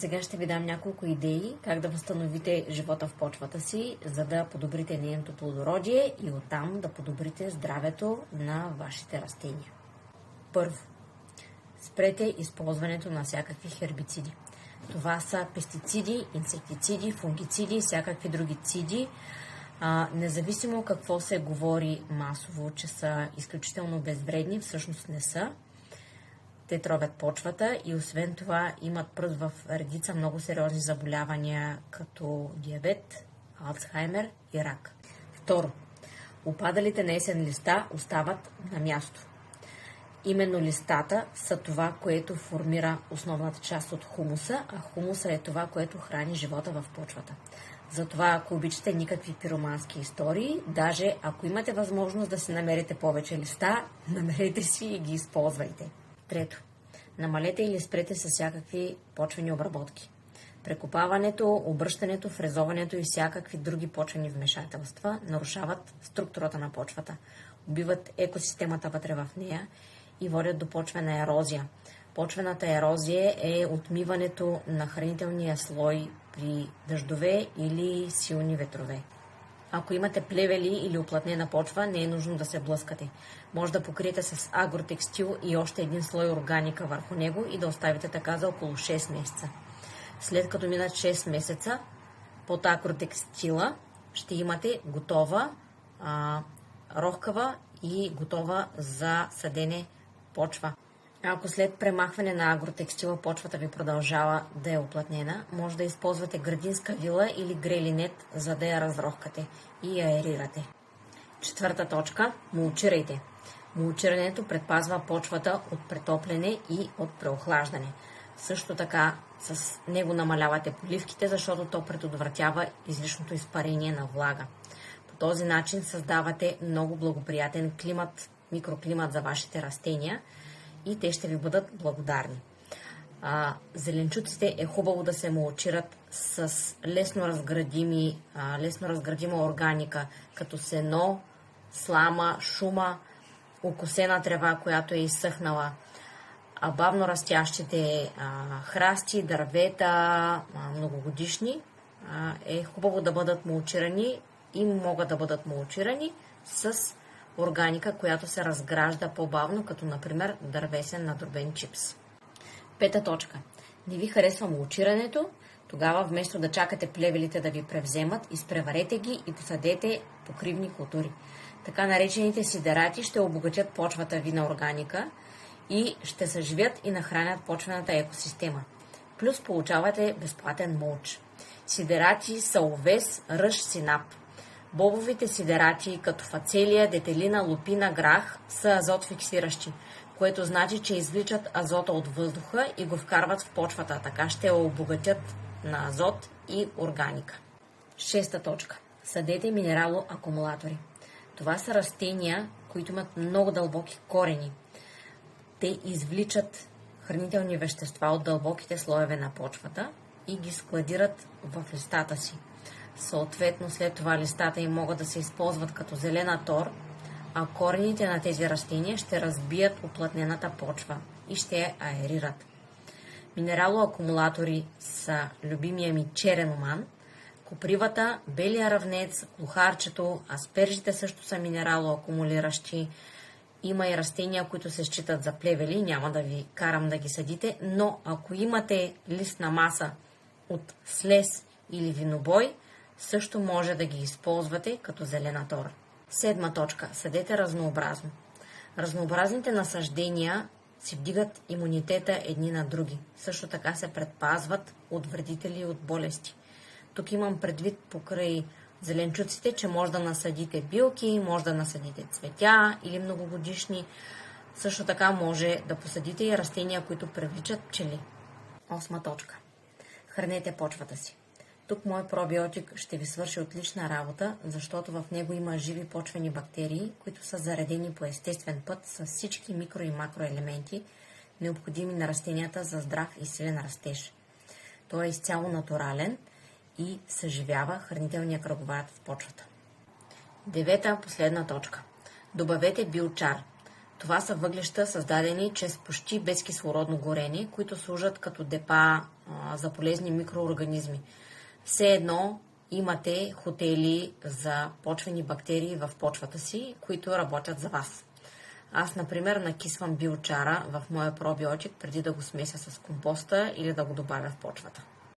Сега ще ви дам няколко идеи как да възстановите живота в почвата си, за да подобрите нейното плодородие и оттам да подобрите здравето на вашите растения. Първо, спрете използването на всякакви хербициди. Това са пестициди, инсектициди, фунгициди и всякакви други циди. Независимо какво се говори масово, че са изключително безвредни, всъщност не са. Те тровят почвата и освен това имат пръст в редица много сериозни заболявания, като диабет, Алцхаймер и рак. Второ, опадалите на есен листа остават на място. Именно листата са това, което формира основната част от хумуса, а хумуса е това, което храни живота в почвата. Затова, ако обичате никакви пиромански истории, даже ако имате възможност да си намерите повече листа, намерете си и ги използвайте. Трето, намалете или спрете с всякакви почвени обработки. Прекопаването, обръщането, фрезоването и всякакви други почвени вмешателства нарушават структурата на почвата, убиват екосистемата вътре в нея и водят до почвена ерозия. Почвената ерозия е отмиването на хранителния слой при дъждове или силни ветрове. Ако имате плевели или уплътнена почва, не е нужно да се блъскате. Може да покриете с агротекстил и още един слой органика върху него и да оставите така за около 6 месеца. След като минат 6 месеца, под агротекстила ще имате готова, рохкава и готова за съдене почва. Ако след премахване на агротекстила почвата ви продължава да е уплътнена, може да използвате градинска вила или грелинет, за да я разрохкате и аерирате. Четвърта точка – мулчирайте. Мулчирането предпазва почвата от претопляне и от преохлаждане. Също така с него намалявате поливките, защото то предотвратява излишното изпарение на влага. По този начин създавате много благоприятен климат, микроклимат за вашите растения и те ще ви бъдат благодарни. Зеленчуците е хубаво да се мулчират с лесно разградима органика, като сено, слама, шума, окосена трева, която е изсъхнала, бавно растящите храсти, дървета, многогодишни е хубаво да бъдат мулчирани и могат да бъдат мулчирани с органика, която се разгражда по-бавно, като например дървесен надробен чипс. Пета точка. Не ви харесва мулчирането? Тогава вместо да чакате плевелите да ви превземат, изпреварете ги и посадете покривни култури. Така наречените сидерати ще обогатят почвата ви на органика и ще съживят и нахранят почвената екосистема. Плюс получавате безплатен мулч. Сидерати са овес, ръж, синап. Бобовите сидерати, като фацелия, детелина, лупина, грах, са азот фиксиращи, което значи, че извличат азота от въздуха и го вкарват в почвата, така ще я обогатят на азот и органика. Шеста точка. Съдете минералоакумулатори. Това са растения, които имат много дълбоки корени. Те извличат хранителни вещества от дълбоките слоеве на почвата и ги складират в листата си. Съответно, след това листата им могат да се използват като зелена тор, а корените на тези растения ще разбият уплътнената почва и ще я аерират. Минералоакумулатори са любимия ми черен оман, копривата, белия равнец, глухарчето, аспержите също са минералоакумулиращи. Има и растения, които се считат за плевели, няма да ви карам да ги съдите, но ако имате листна маса от слез или винобой, също може да ги използвате като зелена тора. Седма точка. Съдете разнообразно. Разнообразните насаждения си вдигат имунитета едни на други. Също така се предпазват от вредители и от болести. Тук имам предвид покрай зеленчуците, че може да насадите билки, може да насадите цветя или многогодишни. Също така може да посадите и растения, които привличат пчели. Осма точка. Хранете почвата си. Тук мой пробиотик ще ви свърши отлична работа, защото в него има живи почвени бактерии, които са заредени по естествен път с всички микро- и макроелементи, необходими на растенията за здрав и силен растеж. Той е изцяло натурален и съживява хранителния кръговрат в почвата. Девета, последна точка. Добавете биочар. Това са въглища, създадени чрез почти безкислородно горене, които служат като депа за полезни микроорганизми. Все едно имате хотели за почвени бактерии в почвата си, които работят за вас. Аз, например, накисвам биочара в моя пробиотик преди да го смеся с компоста или да го добавя в почвата.